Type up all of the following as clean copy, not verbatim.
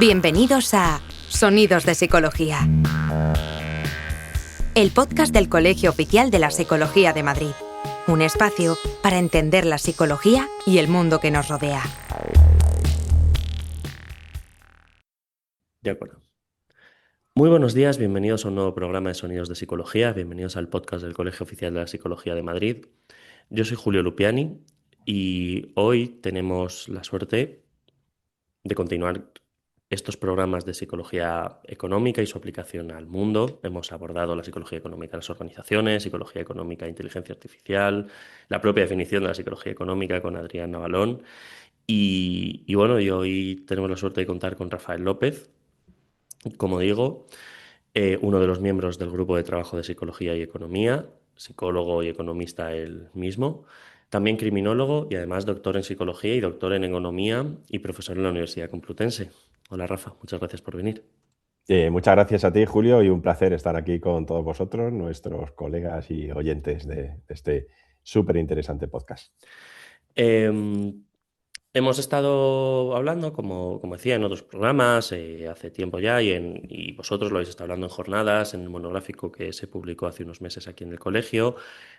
Bienvenidos a Sonidos de Psicología, el podcast del Colegio Oficial de la Psicología de Madrid. Un espacio para entender la psicología y el mundo que nos rodea. De acuerdo. Muy buenos días, bienvenidos a un nuevo programa de Sonidos de Psicología, bienvenidos al podcast del Colegio Oficial de la Psicología de Madrid. Yo soy Julio Lupiani y hoy tenemos la suerte de continuar estos programas de psicología económica y su aplicación al mundo. Hemos abordado la psicología económica de las organizaciones, psicología económica de inteligencia artificial, la propia definición de la psicología económica con Adrián Navalón. Y hoy tenemos la suerte de contar con Rafael López, como digo, uno de los miembros del grupo de trabajo de psicología y economía, psicólogo y economista él mismo, también criminólogo y además doctor en psicología y doctor en economía y profesor en la Universidad Complutense. Hola Rafa, muchas gracias por venir. Muchas gracias a ti, Julio, y un placer estar aquí con todos vosotros, nuestros colegas y oyentes de este súper interesante podcast. Hemos estado hablando, como decía, en otros programas hace tiempo ya y vosotros lo habéis estado hablando en jornadas, en el monográfico que se publicó hace unos meses aquí en el colegio,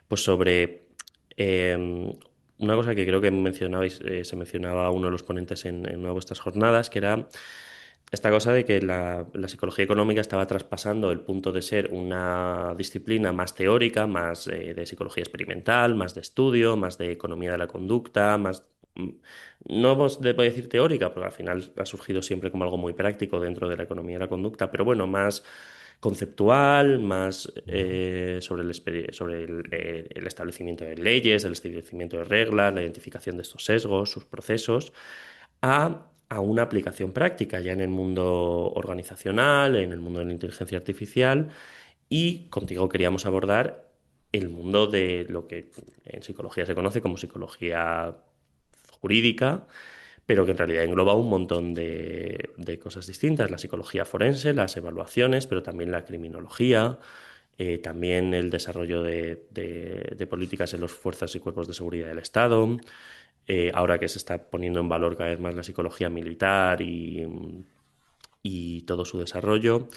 pues sobre una cosa que creo que mencionabais, se mencionaba uno de los ponentes en una de vuestras jornadas, que era esta cosa de que la psicología económica estaba traspasando el punto de ser una disciplina más teórica, más de psicología experimental, más de estudio, más de economía de la conducta, más... No os debo decir teórica, porque al final ha surgido siempre como algo muy práctico dentro de la economía de la conducta, pero bueno, más conceptual, más sobre el establecimiento de leyes, el establecimiento de reglas, la identificación de estos sesgos, sus procesos, a una aplicación práctica ya en el mundo organizacional, en el mundo de la inteligencia artificial, y contigo queríamos abordar el mundo de lo que en psicología se conoce como psicología jurídica, pero que en realidad engloba un montón de cosas distintas: la psicología forense, las evaluaciones, pero también la criminología, también el desarrollo de políticas en las fuerzas y cuerpos de seguridad del Estado, ahora que se está poniendo en valor cada vez más la psicología militar y todo su desarrollo.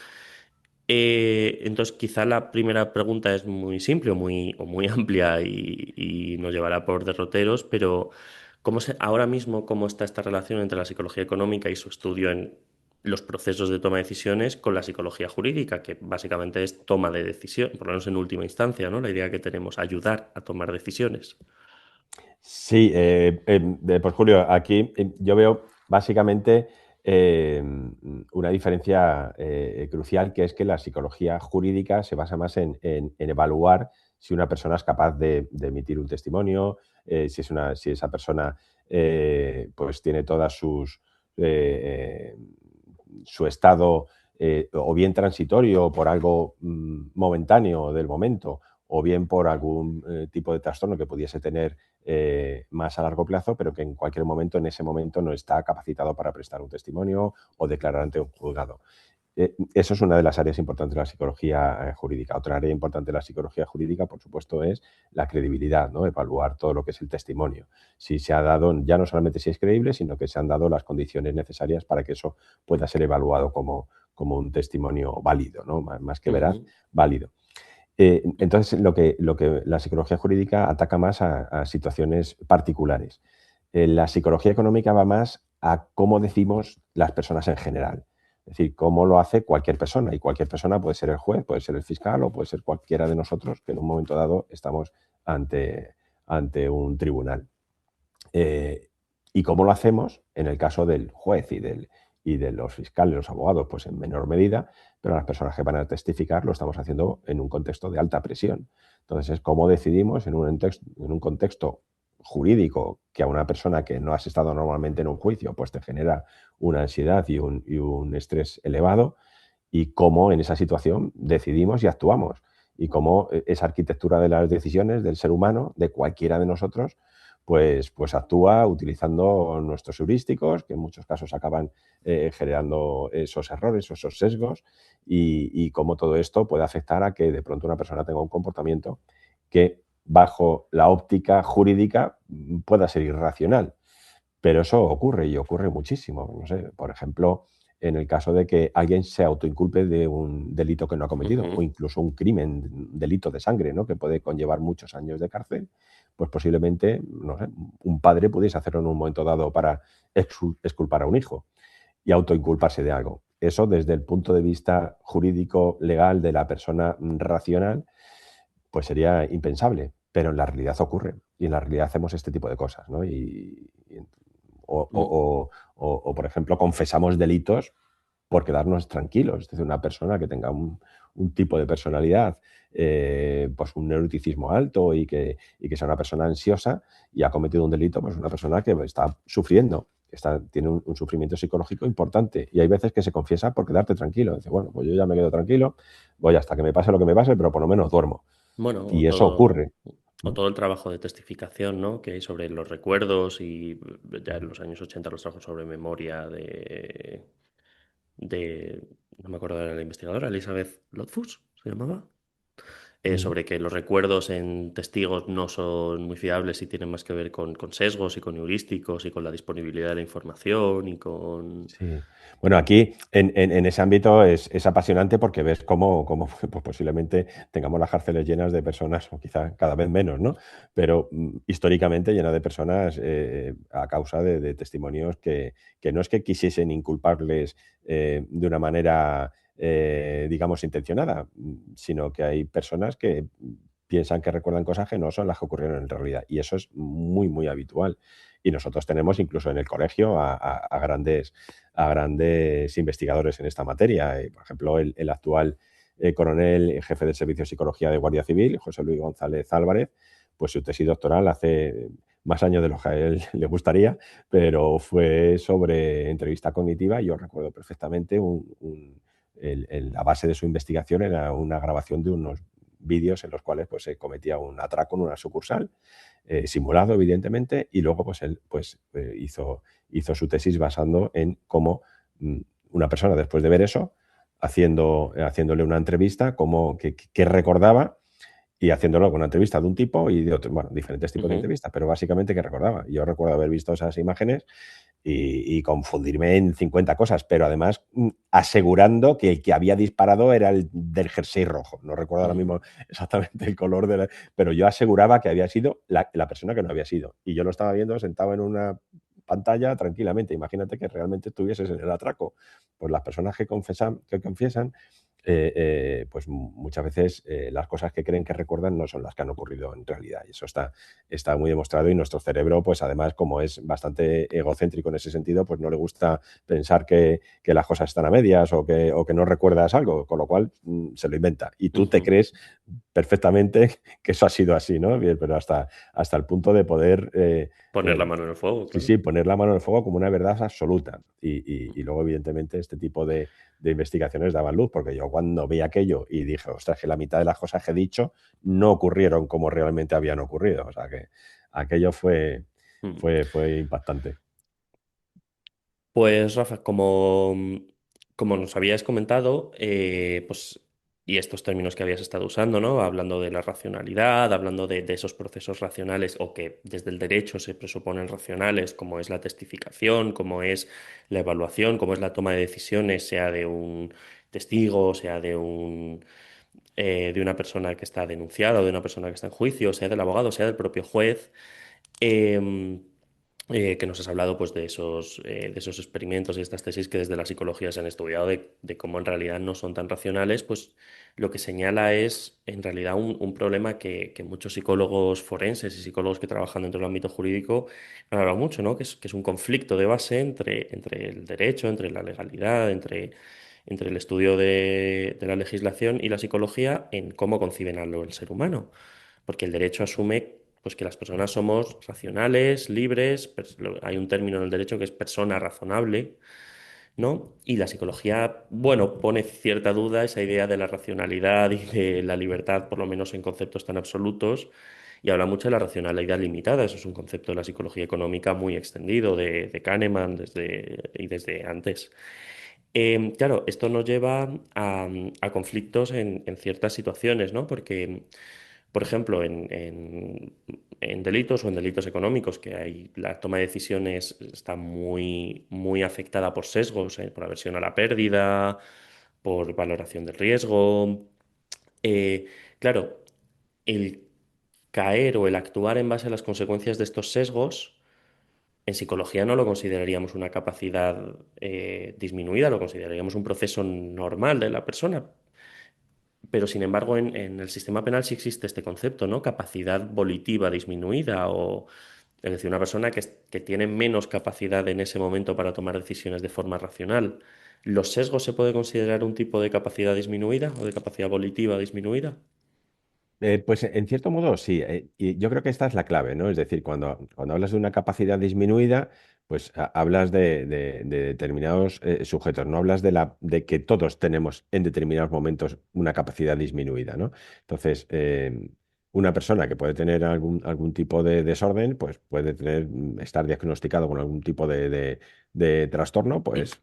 Entonces, quizá la primera pregunta es muy simple o muy amplia y nos llevará por derroteros, pero ahora mismo, ¿cómo está esta relación entre la psicología económica y su estudio en los procesos de toma de decisiones con la psicología jurídica, que básicamente es toma de decisión, por lo menos en última instancia, ¿no? La idea que tenemos, ayudar a tomar decisiones. Sí, pues Julio, aquí yo veo básicamente una diferencia crucial, que es que la psicología jurídica se basa más en evaluar si una persona es capaz de emitir un testimonio, si esa persona pues tiene todas su estado o bien transitorio por algo momentáneo del momento, o bien por algún tipo de trastorno que pudiese tener más a largo plazo, pero que en cualquier momento, en ese momento, no está capacitado para prestar un testimonio o declarar ante un juzgado. Eso es una de las áreas importantes de la psicología jurídica. Otra área importante de la psicología jurídica, por supuesto, es la credibilidad, ¿no? Evaluar todo lo que es el testimonio. Si se ha dado, ya no solamente si es creíble, sino que se han dado las condiciones necesarias para que eso pueda ser evaluado como un testimonio válido, ¿no? Más que veraz, válido. Entonces, lo que la psicología jurídica ataca más a situaciones particulares. La psicología económica va más a cómo decimos las personas en general. Es decir, cómo lo hace cualquier persona. Y cualquier persona puede ser el juez, puede ser el fiscal o puede ser cualquiera de nosotros que en un momento dado estamos ante un tribunal. ¿Y cómo lo hacemos en el caso del juez y de los fiscales, los abogados? Pues en menor medida, pero las personas que van a testificar lo estamos haciendo en un contexto de alta presión. Entonces, es cómo decidimos en un contexto jurídico que a una persona que no has estado normalmente en un juicio, pues te genera una ansiedad y un estrés elevado, y cómo en esa situación decidimos y actuamos, y cómo esa arquitectura de las decisiones del ser humano, de cualquiera de nosotros, pues actúa utilizando nuestros heurísticos, que en muchos casos acaban generando esos errores o esos sesgos, y cómo todo esto puede afectar a que de pronto una persona tenga un comportamiento que, bajo la óptica jurídica, pueda ser irracional. Pero eso ocurre, y ocurre muchísimo. No sé, por ejemplo, en el caso de que alguien se autoinculpe de un delito que no ha cometido o Ujú. incluso un crimen, un delito de sangre, ¿no? Que puede conllevar muchos años de cárcel, pues posiblemente, no sé, un padre pudiese hacerlo en un momento dado para exculpar a un hijo y autoinculparse de algo. Eso desde el punto de vista jurídico, legal de la persona racional, pues sería impensable, pero en la realidad ocurre y en la realidad hacemos este tipo de cosas, ¿no? Mm. Por ejemplo, confesamos delitos por quedarnos tranquilos. Es decir, una persona que tenga un tipo de personalidad, pues un neuroticismo alto y que sea una persona ansiosa y ha cometido un delito, pues una persona que está sufriendo, tiene un sufrimiento psicológico importante. Y hay veces que se confiesa por quedarte tranquilo. Dice, bueno, pues yo ya me quedo tranquilo, voy hasta que me pase lo que me pase, pero por lo menos duermo. Bueno, Y eso ocurre. o todo el trabajo de testificación, ¿no? Que hay sobre los recuerdos y ya en los años 80 los trabajos sobre memoria no me acuerdo de la investigadora, Elizabeth Lotfus, ¿se llamaba? Mm. Sobre que los recuerdos en testigos no son muy fiables y tienen más que ver con sesgos y con heurísticos y con la disponibilidad de la información y con... Sí. Bueno, aquí en ese ámbito es apasionante porque ves cómo pues posiblemente tengamos las cárceles llenas de personas, o quizá cada vez menos, ¿no? Pero históricamente llenas de personas a causa de testimonios que no es que quisiesen inculparles de una manera, digamos, intencionada, sino que hay personas que piensan que recuerdan cosas que no son las que ocurrieron en realidad. Y eso es muy, muy habitual. Y nosotros tenemos incluso en el colegio a grandes investigadores en esta materia. Por ejemplo, el actual coronel jefe del Servicio de Psicología de Guardia Civil, José Luis González Álvarez, pues su tesis doctoral hace más años de lo que a él le gustaría, pero fue sobre entrevista cognitiva y yo recuerdo perfectamente la base de su investigación era una grabación de unos vídeos en los cuales pues, se cometía un atraco en una sucursal, simulado evidentemente, y luego pues él hizo su tesis basando en cómo una persona después de ver eso, haciéndole una entrevista, qué recordaba y haciéndolo con una entrevista de un tipo y de otro, bueno, diferentes tipos de Ujú. entrevistas, pero básicamente qué recordaba. Yo recuerdo haber visto esas imágenes y confundirme en 50 cosas, pero además asegurando que el que había disparado era el del jersey rojo. No recuerdo ahora Mm. mismo exactamente el color pero yo aseguraba que había sido la persona que no había sido. Y yo lo estaba viendo sentado en una pantalla tranquilamente. Imagínate que realmente estuvieses en el atraco. Pues las personas que confiesan pues muchas veces las cosas que creen que recuerdan no son las que han ocurrido en realidad. Y eso está muy demostrado y nuestro cerebro, pues además, como es bastante egocéntrico en ese sentido, pues no le gusta pensar que las cosas están a medias o que no recuerdas algo, con lo cual se lo inventa. Y tú te Ujú. crees perfectamente que eso ha sido así, ¿no? Bien, pero hasta el punto de poder Poner la mano en el fuego, sí, claro. sí, poner la mano en el fuego como una verdad absoluta. Y luego, evidentemente, este tipo de investigaciones daban luz, porque yo cuando vi aquello y dije, ostras, que la mitad de las cosas que he dicho no ocurrieron como realmente habían ocurrido. O sea que aquello fue, Mm. fue, fue impactante. Pues Rafa, como nos habías comentado, pues, y estos términos que habías estado usando, ¿no? Hablando de la racionalidad, hablando de esos procesos racionales o que desde el derecho se presuponen racionales, como es la testificación, como es la evaluación, como es la toma de decisiones, sea de un testigo, sea de una persona que está denunciada o de una persona que está en juicio, sea del abogado, sea del propio juez. Em, que nos has hablado pues, de esos experimentos y estas tesis que desde la psicología se han estudiado de cómo en realidad no son tan racionales, pues lo que señala es en realidad un problema que muchos psicólogos forenses y psicólogos que trabajan dentro del ámbito jurídico han hablado mucho, ¿no? Que es un conflicto de base entre el derecho, entre la legalidad, entre el estudio de la legislación y la psicología en cómo conciben al ser humano. Porque el derecho asume pues, que las personas somos racionales, libres, hay un término en el derecho que es persona razonable, ¿no? Y la psicología, bueno, pone cierta duda esa idea de la racionalidad y de la libertad, por lo menos en conceptos tan absolutos, y habla mucho de la racionalidad limitada. Eso es un concepto de la psicología económica muy extendido, de Kahneman desde antes. Claro, esto nos lleva a conflictos en ciertas situaciones, ¿no? Porque, por ejemplo, en delitos o en delitos económicos, que hay, la toma de decisiones está muy, muy afectada por sesgos, por aversión a la pérdida, por valoración del riesgo. Eh, claro, el caer o el actuar en base a las consecuencias de estos sesgos, en psicología no lo consideraríamos una capacidad disminuida, lo consideraríamos un proceso normal de la persona. Pero sin embargo, en el sistema penal sí existe este concepto, ¿no? Capacidad volitiva disminuida o, es decir, una persona que tiene menos capacidad en ese momento para tomar decisiones de forma racional. ¿Los sesgos se puede considerar un tipo de capacidad disminuida o de capacidad volitiva disminuida? Pues en cierto modo sí, y yo creo que esta es la clave, ¿no? Es decir, cuando hablas de una capacidad disminuida, pues hablas de determinados sujetos, no hablas de que todos tenemos en determinados momentos una capacidad disminuida, ¿no? Entonces, una persona que puede tener algún tipo de desorden, pues puede estar diagnosticado con algún tipo de trastorno, pues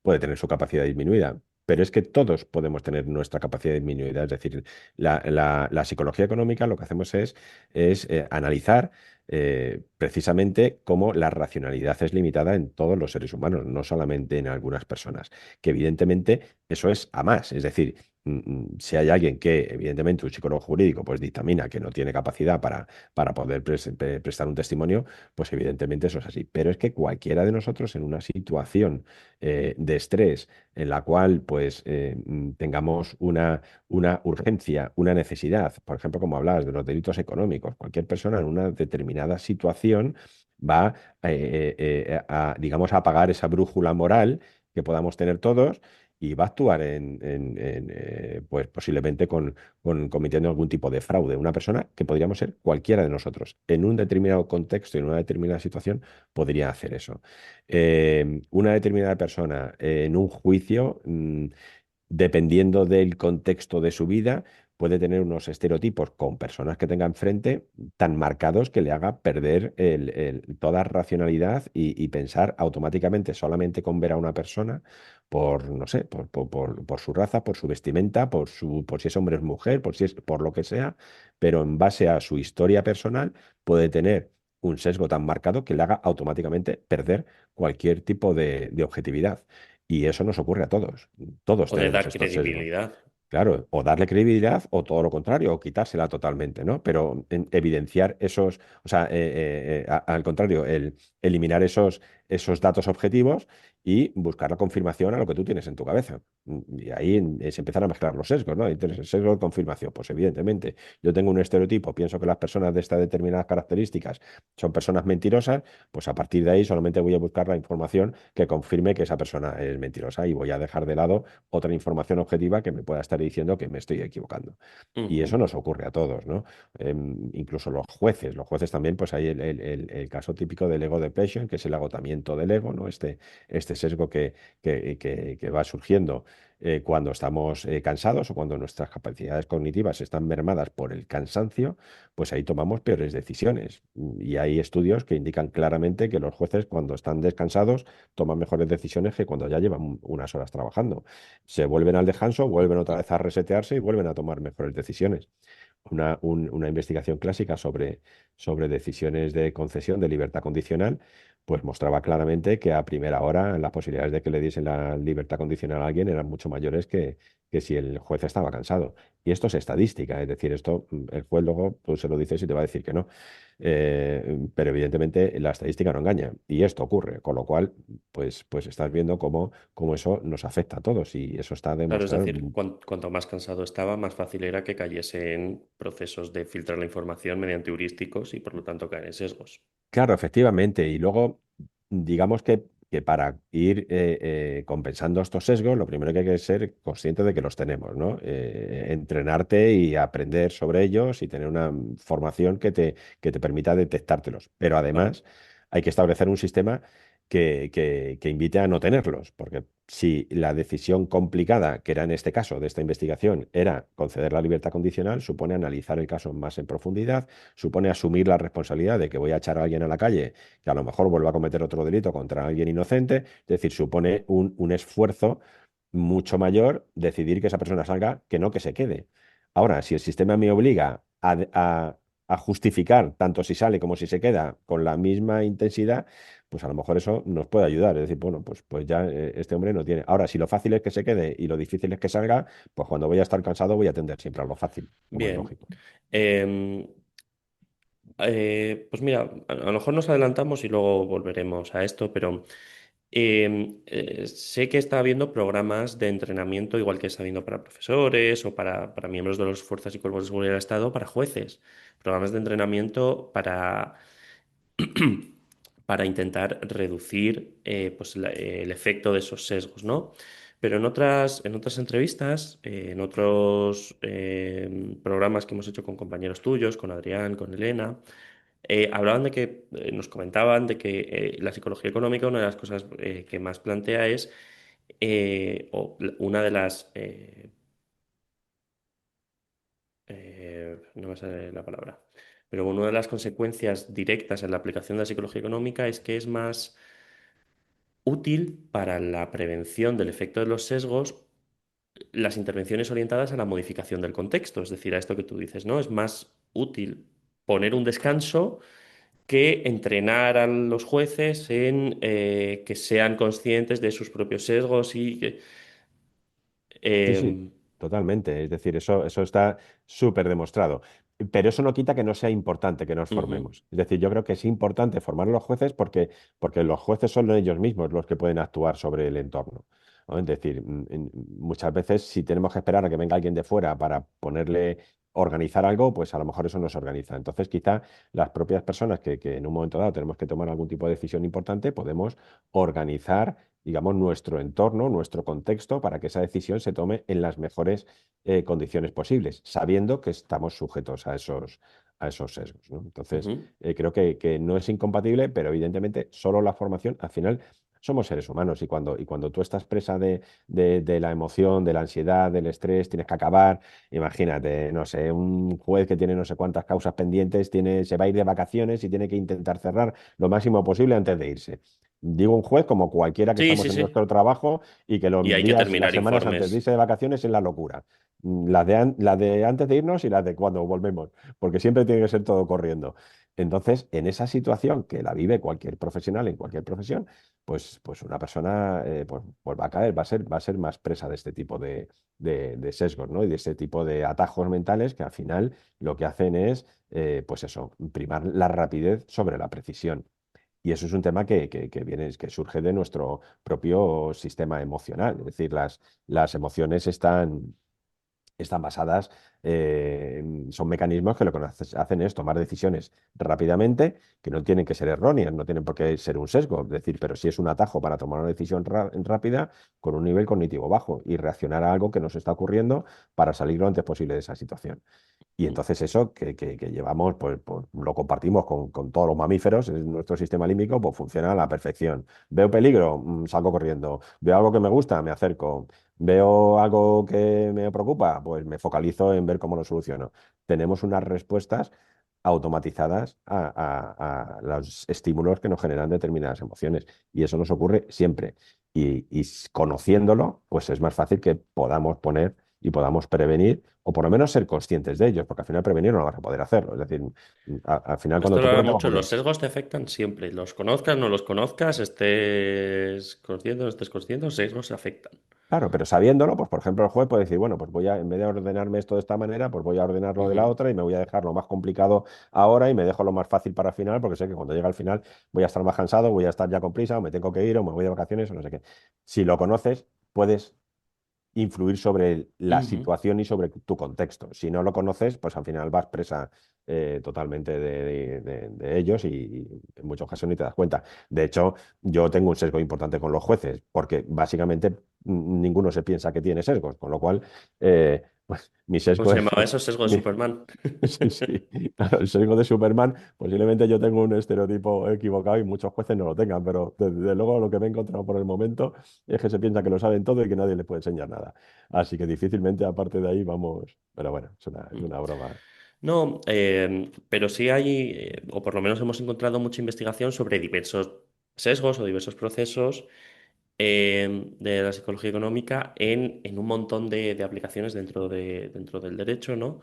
puede tener su capacidad disminuida. Pero es que todos podemos tener nuestra capacidad disminuida, es decir, la psicología económica lo que hacemos es analizar precisamente cómo la racionalidad es limitada en todos los seres humanos, no solamente en algunas personas, que evidentemente eso es a más, es decir, si hay alguien que evidentemente un psicólogo jurídico pues dictamina que no tiene capacidad para poder prestar un testimonio, pues evidentemente eso es así, pero es que cualquiera de nosotros en una situación de estrés en la cual pues tengamos una urgencia, una necesidad, por ejemplo, como hablabas de los delitos económicos, cualquier persona en una determinada situación va, digamos, a apagar esa brújula moral que podamos tener todos y va a actuar pues posiblemente cometiendo algún tipo de fraude. Una persona que podríamos ser cualquiera de nosotros. En un determinado contexto, en una determinada situación, podría hacer eso. Una determinada persona en un juicio, dependiendo del contexto de su vida, puede tener unos estereotipos con personas que tenga enfrente tan marcados que le haga perder toda racionalidad y pensar automáticamente solamente con ver a una persona por, no sé, por su raza, por su vestimenta, por si es hombre o es mujer, por lo que sea, pero en base a su historia personal puede tener un sesgo tan marcado que le haga automáticamente perder cualquier tipo de objetividad. Y eso nos ocurre a todos. Todos ¿O de tenemos dar estos sesgos. credibilidad? Claro, o darle credibilidad o todo lo contrario, o quitársela totalmente, ¿no? Pero evidenciar esos, o sea, al contrario, eliminar esos datos objetivos y buscar la confirmación a lo que tú tienes en tu cabeza. Y ahí se empiezan a mezclar los sesgos, ¿no? Entonces, el sesgo de confirmación, pues evidentemente, yo tengo un estereotipo, pienso que las personas de estas determinadas características son personas mentirosas, pues a partir de ahí solamente voy a buscar la información que confirme que esa persona es mentirosa y voy a dejar de lado otra información objetiva que me pueda estar diciendo que me estoy equivocando. Y eso Ujú. nos ocurre a todos, ¿no? Incluso los jueces también, pues hay el caso típico del ego depression, que es el agotamiento del ego, ¿no? Este sesgo que va surgiendo cuando estamos cansados o cuando nuestras capacidades cognitivas están mermadas por el cansancio, pues ahí tomamos peores decisiones. Y hay estudios que indican claramente que los jueces cuando están descansados toman mejores decisiones que cuando ya llevan unas horas trabajando. Se vuelven al descanso, vuelven otra vez a resetearse y vuelven a tomar mejores decisiones. Una investigación clásica sobre decisiones de concesión de libertad condicional, pues mostraba claramente que a primera hora las posibilidades de que le diesen la libertad condicional a alguien eran mucho mayores que si el juez estaba cansado. Y esto es estadística, es decir, esto el juez luego tú se lo dices y te va a decir que no. Pero evidentemente la estadística no engaña y esto ocurre, con lo cual pues estás viendo cómo eso nos afecta a todos y eso está Claro, es demostrado. decir, cuanto más cansado estaba, más fácil era que cayese en procesos de filtrar la información mediante heurísticos y por lo tanto caer en sesgos. Claro, efectivamente. Y luego, digamos que para ir compensando estos sesgos, lo primero que hay que ser consciente de que los tenemos, ¿no? Entrenarte y aprender sobre ellos y tener una formación que te permita detectártelos. Pero Claro. además hay que establecer un sistema que invite a no tenerlos, porque si la decisión complicada, que era en este caso de esta investigación, era conceder la libertad condicional, supone analizar el caso más en profundidad, supone asumir la responsabilidad de que voy a echar a alguien a la calle que a lo mejor vuelva a cometer otro delito contra alguien inocente, es decir, supone un esfuerzo mucho mayor decidir que esa persona salga que no que se quede. Ahora, si el sistema me obliga a justificar tanto si sale como si se queda con la misma intensidad, pues a lo mejor eso nos puede ayudar. Es decir, bueno, pues ya este hombre no tiene. Ahora, si lo fácil es que se quede y lo difícil es que salga, pues cuando voy a estar cansado voy a tender siempre a lo fácil, como es Bien. lógico. Em, pues mira, a lo mejor nos adelantamos y luego volveremos a esto, pero sé que está habiendo programas de entrenamiento, igual que está habiendo para profesores o para miembros de las fuerzas y cuerpos de seguridad del Estado, para jueces. Programas de entrenamiento para intentar reducir pues, el efecto de esos sesgos, ¿no? Pero en otras entrevistas, en otros programas que hemos hecho con compañeros tuyos, con Adrián, con Elena, hablaban de que, nos comentaban de que la psicología económica, una de las cosas que más plantea es, o una de las, no me sale la palabra, pero una de las consecuencias directas en la aplicación de la psicología económica es que es más útil para la prevención del efecto de los sesgos las intervenciones orientadas a la modificación del contexto, es decir, a esto que tú dices, ¿no? Es más útil poner un descanso que entrenar a los jueces en que sean conscientes de sus propios sesgos y que... Sí, sí, em, totalmente. Es decir, eso está súper demostrado. Pero eso no quita que no sea importante que nos ujú, formemos. Es decir, yo creo que es importante formar a los jueces porque los jueces son ellos mismos los que pueden actuar sobre el entorno, ¿no? Es decir, muchas veces si tenemos que esperar a que venga alguien de fuera para ponerle, organizar algo, pues a lo mejor eso no se organiza. Entonces, quizá las propias personas que en un momento dado tenemos que tomar algún tipo de decisión importante, podemos organizar, digamos, nuestro entorno, nuestro contexto, para que esa decisión se tome en las mejores condiciones posibles, sabiendo que estamos sujetos a esos sesgos, ¿no? Entonces, ujú. creo que no es incompatible, pero evidentemente solo la formación, al final, somos seres humanos y cuando tú estás presa de la emoción, de la ansiedad, del estrés, tienes que acabar. Imagínate, no sé, un juez que tiene no sé cuántas causas pendientes, se va a ir de vacaciones y tiene que intentar cerrar lo máximo posible antes de irse. Digo un juez como cualquiera que Sí, estamos sí, en sí. nuestro trabajo y que los Y hay que días, las terminar semanas antes de informes. irse de vacaciones es la locura. Las de antes de irnos y las de cuando volvemos, porque siempre tiene que ser todo corriendo. Entonces, en esa situación que la vive cualquier profesional en cualquier profesión, pues una persona pues va a caer, va a ser más presa de este tipo de sesgos, ¿no? Y de este tipo de atajos mentales que al final lo que hacen es, pues eso, primar la rapidez sobre la precisión. Y eso es un tema que surge de nuestro propio sistema emocional. Es decir, las emociones están basadas, son mecanismos que lo que hacen es tomar decisiones rápidamente, que no tienen que ser erróneas, no tienen por qué ser un sesgo. Es decir, pero sí es un atajo para tomar una decisión rápida con un nivel cognitivo bajo y reaccionar a algo que nos está ocurriendo para salir lo antes posible de esa situación. Y entonces eso que llevamos, pues lo compartimos con todos los mamíferos, nuestro sistema límbico pues funciona a la perfección. Veo peligro, salgo corriendo. Veo algo que me gusta, me acerco. Veo algo que me preocupa, pues me focalizo en ver cómo lo soluciono. Tenemos unas respuestas automatizadas a los estímulos que nos generan determinadas emociones. Y eso nos ocurre siempre. Y conociéndolo, pues es más fácil que podamos poner y podamos prevenir o por lo menos ser conscientes de ellos, porque al final prevenir no vas a poder hacerlo. Es decir, al final cuando Esto te lo habla ocurre te va a mucho. Los ocurrir. sesgos te afectan siempre. Los conozcas, no los conozcas, estés consciente o no estés consciente, los sesgos te afectan. Claro, pero sabiéndolo, pues por ejemplo el juez puede decir, bueno, pues en vez de ordenarme esto de esta manera, pues voy a ordenarlo de la Ujú. otra y me voy a dejar lo más complicado ahora y me dejo lo más fácil para el final, porque sé que cuando llegue al final voy a estar más cansado, voy a estar ya con prisa, o me tengo que ir, o me voy de vacaciones, o no sé qué. Si lo conoces, puedes influir sobre la Ujú. situación y sobre tu contexto. Si no lo conoces, pues al final vas presa totalmente de ellos y en muchos casos ni te das cuenta. De hecho, yo tengo un sesgo importante con los jueces, porque básicamente ninguno se piensa que tiene sesgos, con lo cual pues, mi ¿Cómo sesgo se es... llamaba eso? Sesgo de mi- Superman. Sí, sí. Claro, el sesgo de Superman, posiblemente yo tengo un estereotipo equivocado y muchos jueces no lo tengan, pero desde luego lo que me he encontrado por el momento es que se piensa que lo saben todo y que nadie les puede enseñar nada. Así que difícilmente, aparte de ahí, vamos. Pero bueno, es una broma. No, pero sí hay, o por lo menos hemos encontrado mucha investigación sobre diversos sesgos o diversos procesos de la psicología económica en un montón de aplicaciones dentro del derecho, ¿no?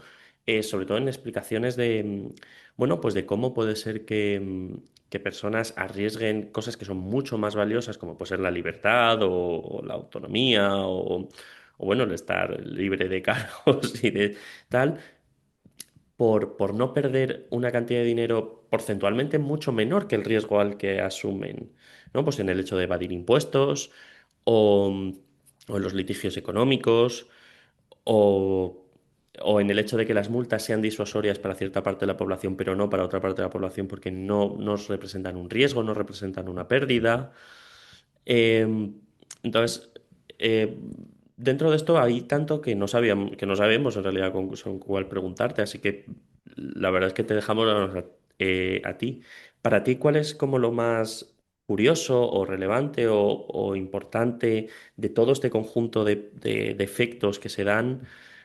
sobre todo en explicaciones de, bueno, pues de cómo puede ser que personas arriesguen cosas que son mucho más valiosas, como puede ser la libertad o la autonomía o, bueno, el estar libre de cargos y de tal, por no perder una cantidad de dinero porcentualmente mucho menor que el riesgo al que asumen, ¿no? Pues en el hecho de evadir impuestos o, o en los litigios económicos o, o en el hecho de que las multas sean disuasorias para cierta parte de la población, pero no para otra parte de la población porque no nos representan un riesgo, no representan una pérdida. Eh, entonces, eh, dentro de esto hay tanto que no sabemos en realidad con cuál preguntarte, así que la verdad es que te dejamos a ti. Para ti, ¿cuál es como lo más curioso o relevante o importante de todo este conjunto de efectos que se dan?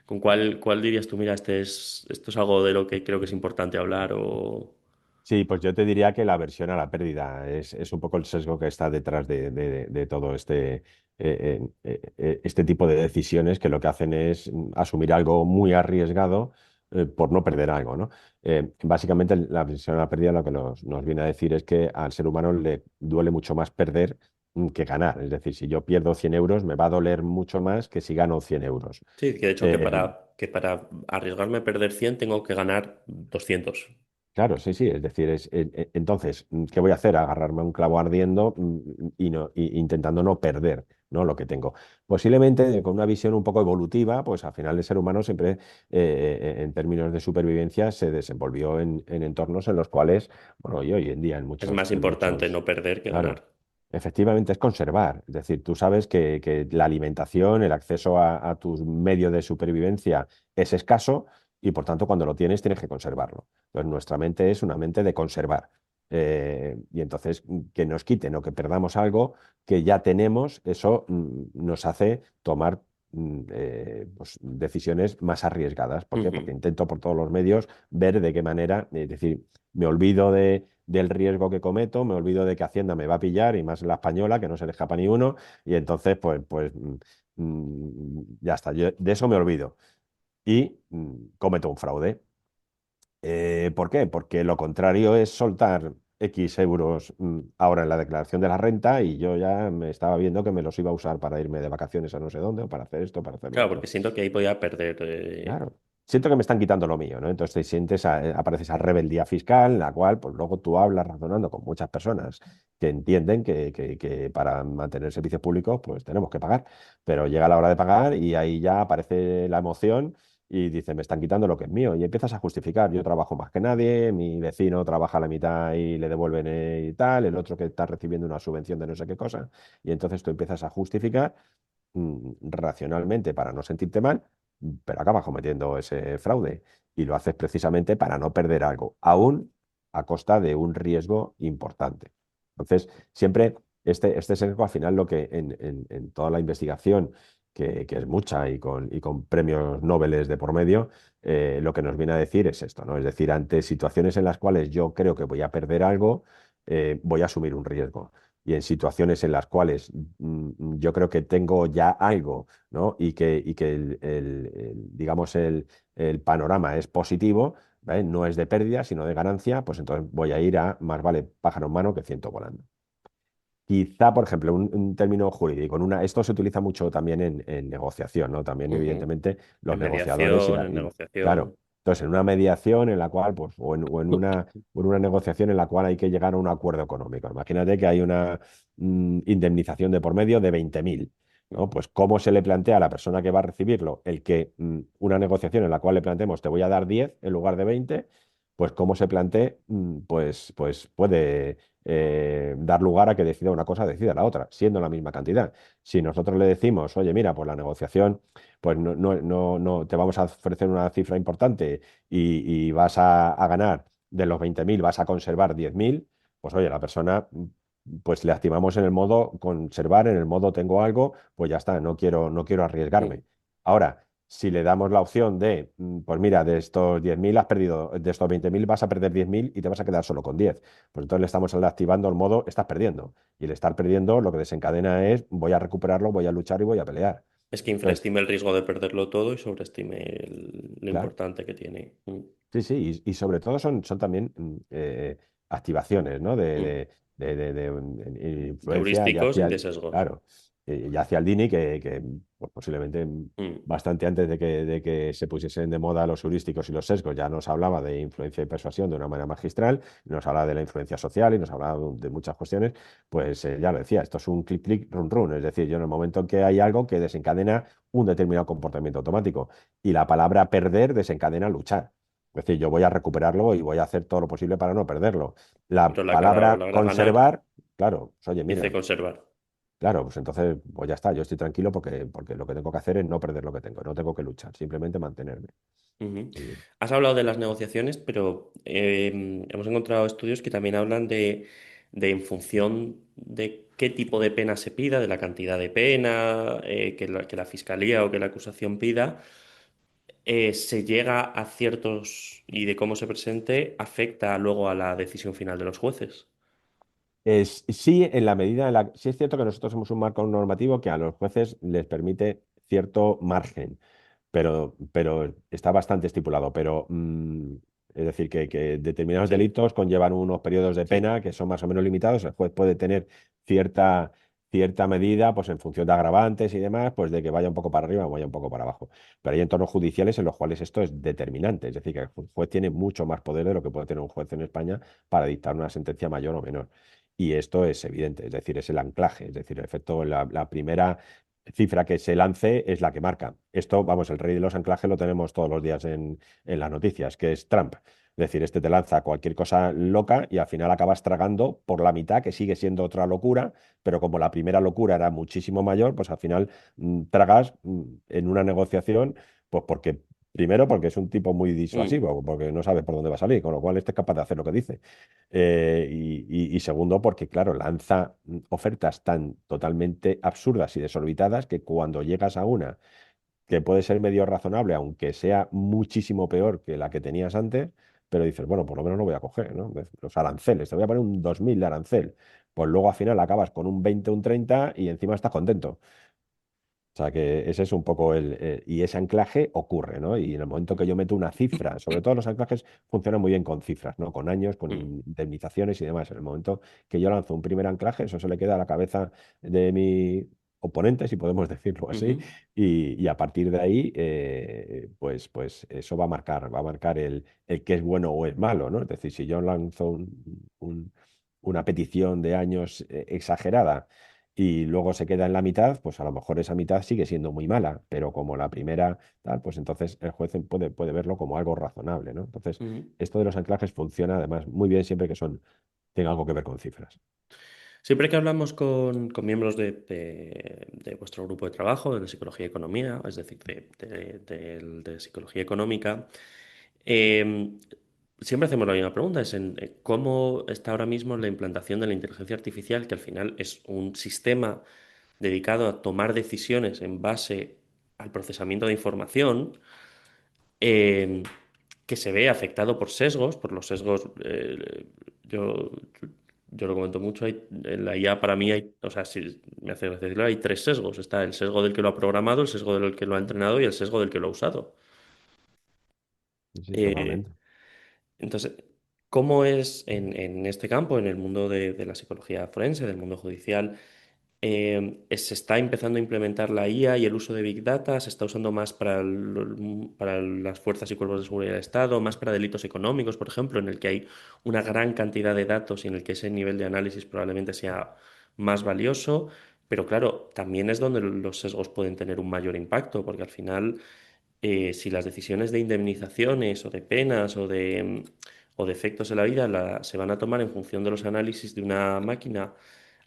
¿Con cuál dirías tú, mira, esto es algo de lo que creo que es importante hablar o... Sí, pues yo te diría que la aversión a la pérdida es un poco el sesgo que está detrás de todo este tipo de decisiones que lo que hacen es asumir algo muy arriesgado por no perder algo, ¿no? Básicamente la aversión a la pérdida lo que nos viene a decir es que al ser humano le duele mucho más perder que ganar. Es decir, si yo pierdo 100 euros, me va a doler mucho más que si gano 100 euros. Sí, que de hecho Eh, que para arriesgarme a perder 100 tengo que ganar 200. Claro, sí, sí, es decir, entonces, ¿qué voy a hacer? Agarrarme a un clavo ardiendo y, intentando no perder, ¿no? Lo que tengo. Posiblemente con una visión un poco evolutiva, pues al final el ser humano siempre, en términos de supervivencia, se desenvolvió en entornos en los cuales, bueno, y hoy en día Es más en importante muchos, no perder que claro, ganar. efectivamente es conservar. Es decir, tú sabes que la alimentación, el acceso a tus medios de supervivencia es escaso y por tanto cuando lo tienes tienes que conservarlo. Entonces nuestra mente es una mente de conservar. Y entonces que nos quiten o que perdamos algo que ya tenemos, eso nos hace tomar pues, decisiones más arriesgadas. ¿Por qué? Porque Ujú. intento por todos los medios ver de qué manera, es decir, me olvido del riesgo que cometo, me olvido de que Hacienda me va a pillar y más la española, que no se le escapa ni uno, y entonces ya está, yo de eso me olvido y cometo un fraude. ¿Por qué? Porque lo contrario es soltar X euros ahora en la declaración de la renta y yo ya me estaba viendo que me los iba a usar para irme de vacaciones a no sé dónde o para hacer esto, para hacer lo Claro, otro. porque siento que ahí podía perder. Claro. Siento que me están quitando lo mío, ¿no? Entonces te sientes, aparece esa rebeldía fiscal, en la cual, pues luego tú hablas razonando con muchas personas que entienden que para mantener servicios públicos, pues tenemos que pagar. Pero llega la hora de pagar y ahí ya aparece la emoción y dice, me están quitando lo que es mío. Y empiezas a justificar, yo trabajo más que nadie, mi vecino trabaja la mitad y le devuelven y tal, el otro que está recibiendo una subvención de no sé qué cosa. Y entonces tú empiezas a justificar racionalmente para no sentirte mal, pero acabas cometiendo ese fraude y lo haces precisamente para no perder algo, aún a costa de un riesgo importante. Entonces, siempre este sesgo al final lo que en toda la investigación, que es mucha y con premios Nobel de por medio, lo que nos viene a decir es esto, ¿no? Es decir, ante situaciones en las cuales yo creo que voy a perder algo, voy a asumir un riesgo y en situaciones en las cuales yo creo que tengo ya algo, ¿no? Y que digamos, el panorama es positivo, ¿vale? No es de pérdida, sino de ganancia, pues entonces voy a ir a más vale pájaro en mano que ciento volando. Quizá, por ejemplo, un término jurídico, esto se utiliza mucho también en negociación, ¿no? También, Ujú. evidentemente, los En negociadores mediación, en claro. negociación. Entonces, en una mediación en la cual, pues, o en una negociación en la cual hay que llegar a un acuerdo económico. Imagínate que hay una indemnización de por medio de 20.000, ¿no? Pues, ¿cómo se le plantea a la persona que va a recibirlo el que una negociación en la cual le planteemos te voy a dar 10 en lugar de 20? Pues, ¿cómo se plantee? Pues puede dar lugar a que decida una cosa, decida la otra, siendo la misma cantidad. Si nosotros le decimos, oye, mira, pues la negociación, pues no te vamos a ofrecer una cifra importante y vas a ganar de los 20.000, vas a conservar 10.000, pues oye, la persona, pues le activamos en el modo conservar, en el modo tengo algo, pues ya está, no quiero Mm. arriesgarme. Ahora, si le damos la opción de, pues mira, de estos 10.000 has perdido, de estos 20.000 vas a perder 10.000 y te vas a quedar solo con 10. Pues entonces le estamos activando el modo estás perdiendo. Y el estar perdiendo lo que desencadena es voy a recuperarlo, voy a luchar y voy a pelear. Es que Entonces, infraestime el riesgo de perderlo todo y sobreestime lo claro. importante que tiene. Sí, sí, y sobre todo son también activaciones, ¿no? Mm. De De influencia ya heurísticos y hacia de sesgos. claro, ya hacia el Dini, pues, posiblemente Mm. bastante antes de que se pusiesen de moda los heurísticos y los sesgos, ya nos hablaba de influencia y persuasión de una manera magistral, nos hablaba de la influencia social y nos hablaba de muchas cuestiones, pues ya lo decía, esto es un clic, clic, run, run, es decir, yo en el momento en que hay algo que desencadena un determinado comportamiento automático y la palabra perder desencadena luchar. Es decir, yo voy a recuperarlo y voy a hacer todo lo posible para no perderlo. La Pero la palabra palabra ganar conservar, claro, pues, oye, dice mira, conservar. claro, pues entonces, pues ya está, yo estoy tranquilo porque lo que tengo que hacer es no perder lo que tengo, no tengo que luchar, simplemente mantenerme. Ujú. Y Has hablado de las negociaciones, pero hemos encontrado estudios que también hablan de en función de qué tipo de pena se pida, de la cantidad de pena que la fiscalía o que la acusación pida, se llega a ciertos y de cómo se presente afecta luego a la decisión final de los jueces. sí, en la medida en la. Sí es cierto que nosotros somos un marco normativo que a los jueces les permite cierto margen, pero está bastante estipulado. Pero es decir, que determinados Sí, delitos conllevan unos periodos de sí. pena que son más o menos limitados. El juez puede tener cierta, cierta medida, pues en función de agravantes y demás, pues de que vaya un poco para arriba o vaya un poco para abajo. Pero hay entornos judiciales en los cuales esto es determinante. Es decir, que el juez tiene mucho más poder de lo que puede tener un juez en España para dictar una sentencia mayor o menor. Y esto es evidente, es decir, es el anclaje, es decir, el efecto, la primera cifra que se lance es la que marca. Esto, vamos, el rey de los anclajes lo tenemos todos los días en las noticias, que es Trump. Es decir, este te lanza cualquier cosa loca y al final acabas tragando por la mitad, que sigue siendo otra locura, pero como la primera locura era muchísimo mayor, pues al final tragas en una negociación, pues porque, primero, porque es un tipo muy Mm, disuasivo, porque no sabe por dónde va a salir, con lo cual este es capaz de hacer lo que dice. Y segundo, porque, claro, lanza ofertas tan totalmente absurdas y desorbitadas que cuando llegas a una que puede ser medio razonable, aunque sea muchísimo peor que la que tenías antes, pero dices, bueno, por lo menos lo voy a coger, ¿no? Los aranceles, te voy a poner un 2000 de arancel. Pues luego al final acabas con un 20, un 30 y encima estás contento. O sea que ese es un poco y ese anclaje ocurre, ¿no? Y en el momento que yo meto una cifra, sobre todo los anclajes funcionan muy bien con cifras, ¿no? Con años, con mm, indemnizaciones y demás. En el momento que yo lanzo un primer anclaje, eso se le queda a la cabeza de mi oponente, si podemos decirlo así, ujú, y a partir de ahí, pues eso va a marcar el qué es bueno o es malo, ¿no? Es decir, si yo lanzo un- una petición de años exagerada, y luego se queda en la mitad, pues a lo mejor esa mitad sigue siendo muy mala, pero como la primera tal, pues entonces el juez puede verlo como algo razonable, ¿no? Entonces, ujú. esto de los anclajes funciona además muy bien siempre que tenga algo que ver con cifras. Siempre que hablamos con miembros de vuestro grupo de trabajo, de psicología y economía, es decir, de psicología económica, eh, siempre hacemos la misma pregunta, es en cómo está ahora mismo la implantación de la inteligencia artificial, que al final es un sistema dedicado a tomar decisiones en base al procesamiento de información, eh, que se ve afectado por sesgos, por los sesgos, yo, yo lo comento mucho, en la IA para mí hay, o sea, si me hace gracia decirlo, hay tres sesgos. Está el sesgo del que lo ha programado, el sesgo del que lo ha entrenado y el sesgo del que lo ha usado. Sí, sí, Eh, totalmente. entonces, ¿cómo es en este campo, en el mundo de la psicología forense, del mundo judicial? Se está empezando a implementar la IA y el uso de Big Data, se está usando más para las fuerzas y cuerpos de seguridad del Estado, más para delitos económicos, por ejemplo, en el que hay una gran cantidad de datos y en el que ese nivel de análisis probablemente sea más valioso, pero claro, también es donde los sesgos pueden tener un mayor impacto, porque al final, si las decisiones de indemnizaciones o de penas o de efectos en la vida se van a tomar en función de los análisis de una máquina,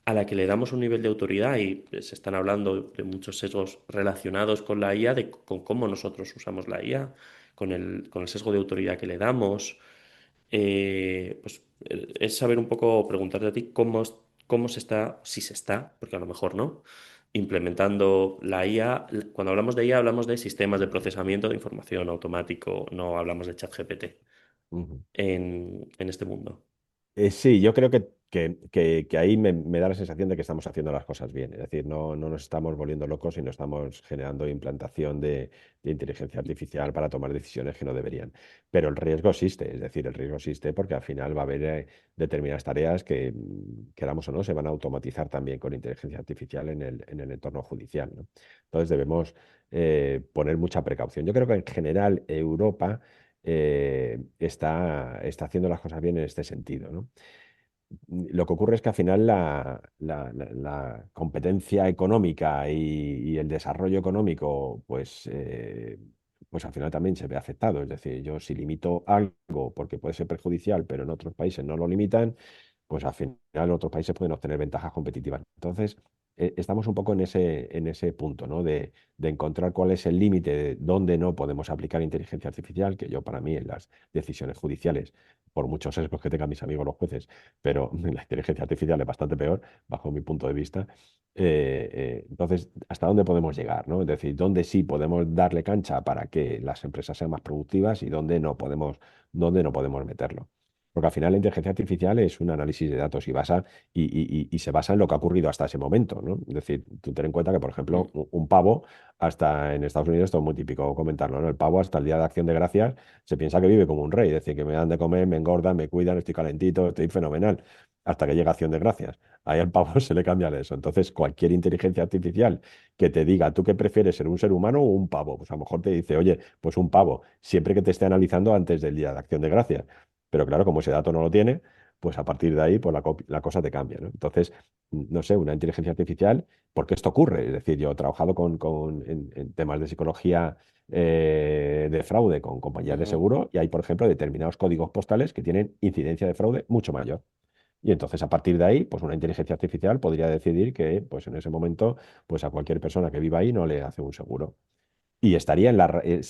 a la que le damos un nivel de autoridad y se están hablando de muchos sesgos relacionados con la IA, con cómo nosotros usamos la IA, con el sesgo de autoridad que le damos. Es saber un poco, preguntarte a ti cómo se está, si se está, porque a lo mejor no, implementando la IA. Cuando hablamos de IA hablamos de sistemas de procesamiento de información automático, no hablamos de ChatGPT Ujú. en este mundo. Sí, yo creo que ahí me da la sensación de que estamos haciendo las cosas bien. Es decir, no nos estamos volviendo locos y no estamos generando implantación de inteligencia artificial para tomar decisiones que no deberían. Pero el riesgo existe, es decir, el riesgo existe porque al final va a haber determinadas tareas que, queramos o no, se van a automatizar también con inteligencia artificial en el entorno judicial, ¿no? Entonces debemos poner mucha precaución. Yo creo que en general Europa está haciendo las cosas bien en este sentido, ¿no? Lo que ocurre es que al final la competencia económica y el desarrollo económico, pues al final también se ve afectado. Es decir, yo si limito algo porque puede ser perjudicial, pero en otros países no lo limitan, pues al final otros países pueden obtener ventajas competitivas. Entonces, estamos un poco en ese punto, ¿no? De encontrar cuál es el límite de dónde no podemos aplicar inteligencia artificial, que yo para mí en las decisiones judiciales, por muchos sesgos que tengan mis amigos los jueces, pero la inteligencia artificial es bastante peor, bajo mi punto de vista. Entonces, ¿hasta dónde podemos llegar, ¿no? Es decir, dónde sí podemos darle cancha para que las empresas sean más productivas y dónde no podemos meterlo. Porque al final la inteligencia artificial es un análisis de datos y se basa en lo que ha ocurrido hasta ese momento, ¿no? Es decir, tú ten en cuenta que, por ejemplo, un pavo, hasta en Estados Unidos, esto es muy típico comentarlo, ¿no? El pavo hasta el Día de Acción de Gracias se piensa que vive como un rey, es decir, que me dan de comer, me engordan, me cuidan, estoy calentito, estoy fenomenal, hasta que llega Acción de Gracias. Ahí al pavo se le cambia eso. Entonces, cualquier inteligencia artificial que te diga, ¿tú qué prefieres, ser un ser humano o un pavo? Pues a lo mejor te dice, oye, pues un pavo, siempre que te esté analizando antes del Día de Acción de Gracias. Pero claro, como ese dato no lo tiene, pues a partir de ahí pues la cosa te cambia, ¿no? Entonces, no sé, una inteligencia artificial, ¿por qué esto ocurre? Es decir, yo he trabajado en temas de psicología de fraude con compañías de Ujú. seguro y hay, por ejemplo, determinados códigos postales que tienen incidencia de fraude mucho mayor. Y entonces, a partir de ahí, pues una inteligencia artificial podría decidir que, pues en ese momento, pues a cualquier persona que viva ahí no le hace un seguro. Y estaría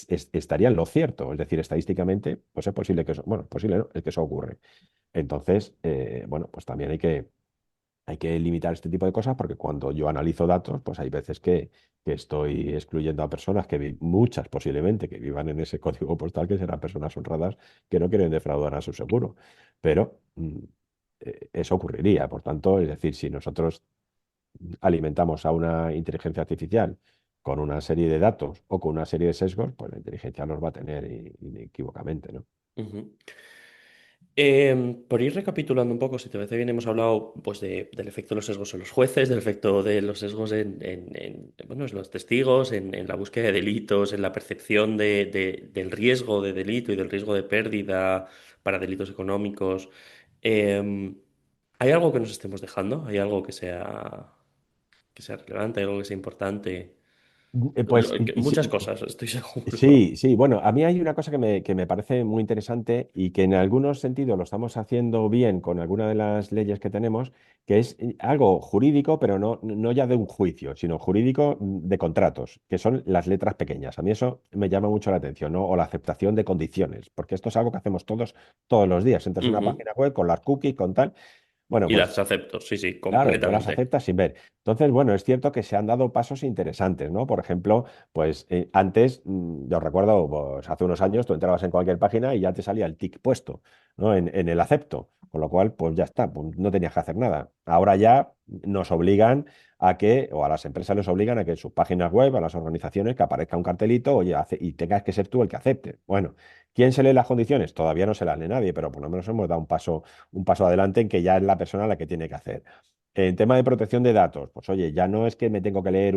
estaría en lo cierto, es decir, estadísticamente, pues es posible que eso, bueno, posible no, es que eso ocurre. Entonces, bueno, pues también hay que limitar este tipo de cosas porque cuando yo analizo datos, pues hay veces que estoy excluyendo a personas muchas posiblemente, que vivan en ese código postal, que serán personas honradas que no quieren defraudar a su seguro. Pero eso ocurriría. Por tanto, es decir, si nosotros alimentamos a una inteligencia artificial con una serie de datos o con una serie de sesgos, pues la inteligencia los va a tener inequívocamente, ¿no? Ujú. Por ir recapitulando un poco, si te parece bien, hemos hablado pues, del efecto de los sesgos en los jueces, del efecto de los sesgos bueno, en los testigos, en la búsqueda de delitos, en la percepción del riesgo de delito y del riesgo de pérdida para delitos económicos. Em, ¿Hay algo que nos estemos dejando? ¿Hay algo que sea relevante? ¿Hay algo que sea importante? Pues Muchas sí, cosas, estoy seguro. sí, sí, bueno, a mí hay una cosa que me parece muy interesante y que en algunos sentidos lo estamos haciendo bien con alguna de las leyes que tenemos, que es algo jurídico, pero no ya de un juicio, sino jurídico de contratos, que son las letras pequeñas. A mí eso me llama mucho la atención, ¿no? O la aceptación de condiciones, porque esto es algo que hacemos todos los días. Entras en una Ujú. página web con las cookies, con tal. Bueno, Y pues las acepto, sí, sí, claro, yo las completamente. aceptas sin ver. Entonces, bueno, es cierto que se han dado pasos interesantes, ¿no? Por ejemplo, pues antes, yo recuerdo, pues hace unos años tú entrabas en cualquier página y ya te salía el tic puesto, ¿no? En el acepto, con lo cual, pues ya está, pues no tenías que hacer nada. Ahora ya nos obligan a que, o a las empresas les obligan a que en sus páginas web, a las organizaciones, que aparezca un cartelito, oye, y tengas que ser tú el que acepte. Bueno, ¿quién se lee las condiciones? Todavía no se las lee nadie, pero por lo menos hemos dado un paso adelante en que ya es la persona la que tiene que hacer. En tema de protección de datos, pues oye, ya no es que me tengo que leer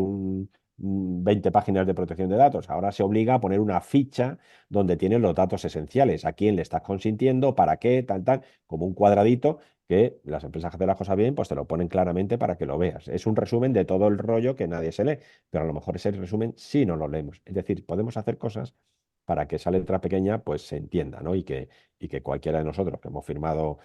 20 páginas de protección de datos, ahora se obliga a poner una ficha donde tienen los datos esenciales, a quién le estás consintiendo, para qué, tal, tal, como un cuadradito que las empresas que hacen las cosas bien, pues te lo ponen claramente para que lo veas. Es un resumen de todo el rollo que nadie se lee, pero a lo mejor ese resumen sí no lo leemos. Es decir, podemos hacer cosas para que esa letra pequeña pues se entienda, ¿no? Y que cualquiera de nosotros que hemos firmado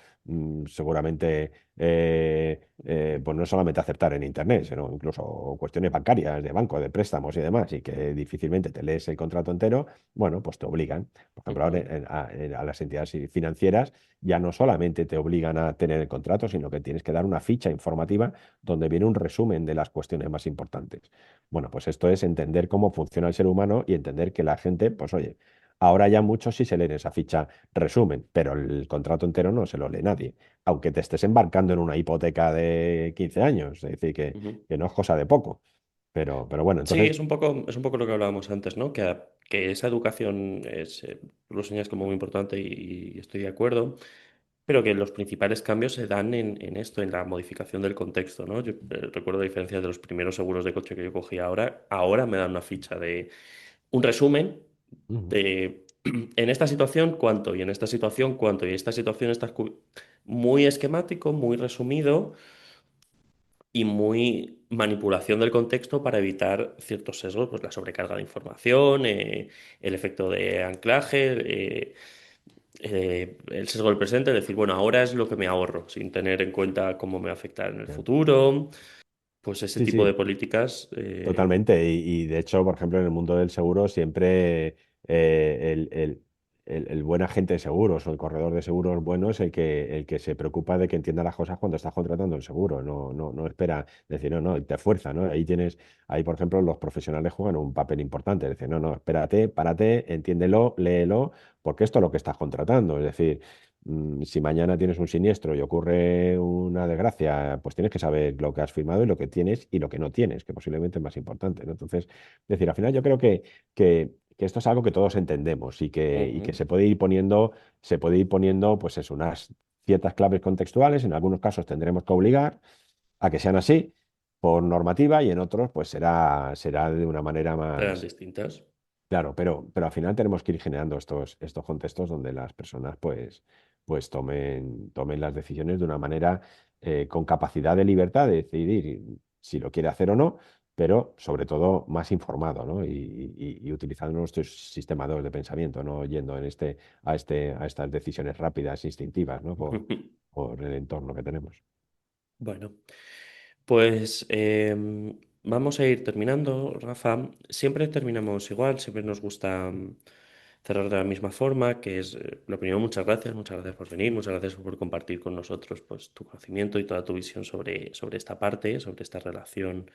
seguramente pues no solamente aceptar en Internet, sino incluso cuestiones bancarias, de banco, de préstamos y demás, y que difícilmente te lees el contrato entero, bueno, pues te obligan. Por ejemplo, ahora Ujú. a las entidades financieras ya no solamente te obligan a tener el contrato, sino que tienes que dar una ficha informativa donde viene un resumen de las cuestiones más importantes. Bueno, pues esto es entender cómo funciona el ser humano y entender que la gente, pues oye, Ahora ya muchos sí se leen esa ficha resumen, pero el contrato entero no se lo lee nadie, aunque te estés embarcando en una hipoteca de 15 años, es decir, Ujú. que no es cosa de poco. Pero bueno, Sí, entonces, es un poco lo que hablábamos antes, ¿no? Que esa educación es, tú lo señalas como muy importante y estoy de acuerdo, pero que los principales cambios se dan en esto, en la modificación del contexto, ¿no? Yo recuerdo a diferencia de los primeros seguros de coche que yo cogí ahora me dan una ficha de un resumen ujú, de en esta situación cuánto y en esta situación cuánto y en esta situación muy esquemático, muy resumido y muy manipulación del contexto para evitar ciertos sesgos, pues la sobrecarga de información, el efecto de anclaje, el sesgo del presente, es decir, bueno, ahora es lo que me ahorro, sin tener en cuenta cómo me va a afectar en el ya. futuro, pues ese Sí, tipo de sí. políticas. Totalmente. Y de hecho, por ejemplo, en el mundo del seguro siempre el buen agente de seguros o el corredor de seguros bueno es el que se preocupa de que entienda las cosas cuando estás contratando el seguro. No espera decir, no, no, y te fuerza, ¿no? Ahí, por ejemplo, los profesionales juegan un papel importante. Es decir, no, no, espérate, párate, entiéndelo, léelo, porque esto es lo que estás contratando. Es decir, si mañana tienes un siniestro y ocurre una desgracia, pues tienes que saber lo que has firmado y lo que tienes y lo que no tienes, que posiblemente es más importante, ¿no? Entonces, es decir, al final yo creo que esto es algo que todos entendemos y que Ujú. se puede ir poniendo, pues es unas ciertas claves contextuales. En algunos casos tendremos que obligar a que sean así por normativa y en otros, pues será de una manera Serán más. distintas. Claro, pero al final tenemos que ir generando estos contextos donde las personas pues tomen las decisiones de una manera con capacidad de libertad de decidir si lo quiere hacer o no, pero sobre todo más informado, ¿no? Y utilizando nuestros sistemas de pensamiento, no yendo a estas decisiones rápidas, instintivas, ¿no? Por el entorno que tenemos. Bueno, pues vamos a ir terminando, Rafa. Siempre terminamos igual, siempre nos gusta cerrar de la misma forma, que es, lo primero, muchas gracias por venir, muchas gracias por compartir con nosotros pues, tu conocimiento y toda tu visión sobre esta parte, sobre esta relación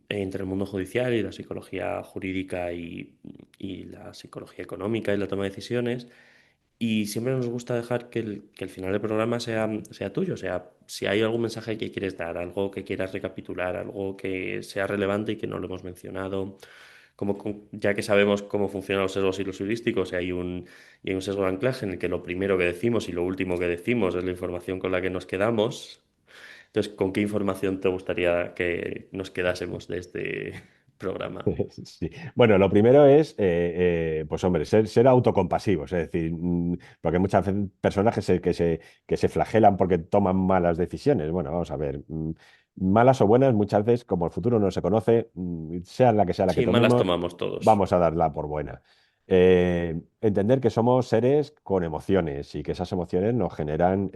entre el mundo judicial y la psicología jurídica y la psicología económica y la toma de decisiones. Y siempre nos gusta dejar que el final del programa sea tuyo. O sea, si hay algún mensaje que quieres dar, algo que quieras recapitular, algo que sea relevante y que no lo hemos mencionado, ya que sabemos cómo funcionan los sesgos y los heurísticos, y hay un sesgo de anclaje en el que lo primero que decimos y lo último que decimos es la información con la que nos quedamos. Entonces, ¿con qué información te gustaría que nos quedásemos de este programa? Sí. Bueno, lo primero es, pues hombre, ser autocompasivos, es decir, porque hay muchas personas que se flagelan porque toman malas decisiones. Bueno, vamos a ver, malas o buenas, muchas veces, como el futuro no se conoce, sea la que Sí, malas tomemos, tomamos todos. vamos a darla por buena. Entender que somos seres con emociones y que esas emociones nos generan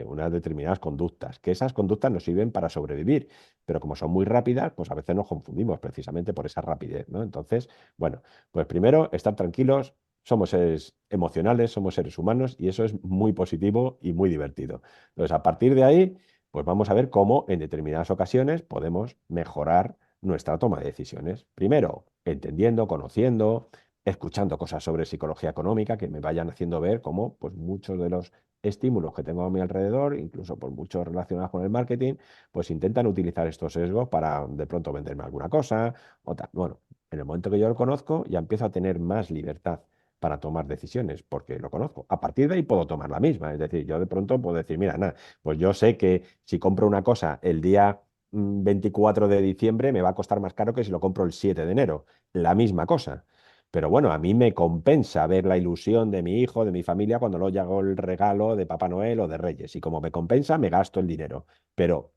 unas determinadas conductas, que esas conductas nos sirven para sobrevivir, pero como son muy rápidas, pues a veces nos confundimos precisamente por esa rapidez, ¿no? Entonces, bueno, pues primero, estar tranquilos, somos seres emocionales, somos seres humanos y eso es muy positivo y muy divertido. Entonces, a partir de ahí, pues vamos a ver cómo en determinadas ocasiones podemos mejorar nuestra toma de decisiones. Primero, entendiendo, conociendo, escuchando cosas sobre psicología económica que me vayan haciendo ver cómo pues, muchos de los estímulos que tengo a mi alrededor, incluso por muchos relacionados con el marketing, pues intentan utilizar estos sesgos para de pronto venderme alguna cosa o tal. Bueno, en el momento que yo lo conozco, ya empiezo a tener más libertad para tomar decisiones, porque lo conozco. A partir de ahí puedo tomar la misma. Es decir, yo de pronto puedo decir, mira, nada, pues yo sé que si compro una cosa el día 24 de diciembre me va a costar más caro que si lo compro el 7 de enero. La misma cosa. Pero bueno, a mí me compensa ver la ilusión de mi hijo, de mi familia, cuando luego hago el regalo de Papá Noel o de Reyes. Y como me compensa, me gasto el dinero. Pero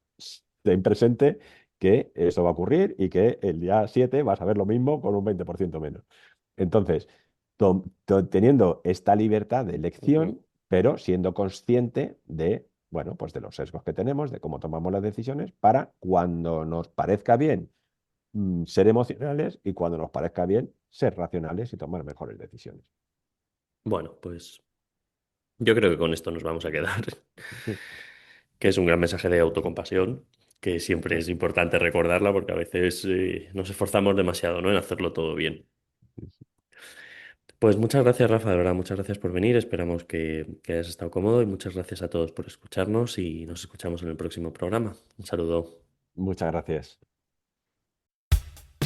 ten presente que eso va a ocurrir y que el día 7 vas a ver lo mismo con un 20% menos. Entonces, teniendo esta libertad de elección, Ujú. pero siendo consciente de, bueno, pues de los sesgos que tenemos, de cómo tomamos las decisiones, para cuando nos parezca bien ser emocionales y cuando nos parezca bien ser racionales y tomar mejores decisiones. Bueno, pues yo creo que con esto nos vamos a quedar, que es un gran mensaje de autocompasión, que siempre es importante recordarla porque a veces nos esforzamos demasiado, ¿no? En hacerlo todo bien. Pues muchas gracias, Rafa, de verdad, muchas gracias por venir. Esperamos que hayas estado cómodo y muchas gracias a todos por escucharnos y nos escuchamos en el próximo programa. Un saludo. Muchas gracias.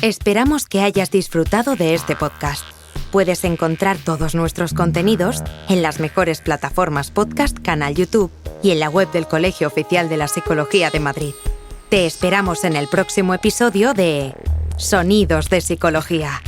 Esperamos que hayas disfrutado de este podcast. Puedes encontrar todos nuestros contenidos en las mejores plataformas podcast, canal YouTube y en la web del Colegio Oficial de la Psicología de Madrid. Te esperamos en el próximo episodio de Sonidos de Psicología.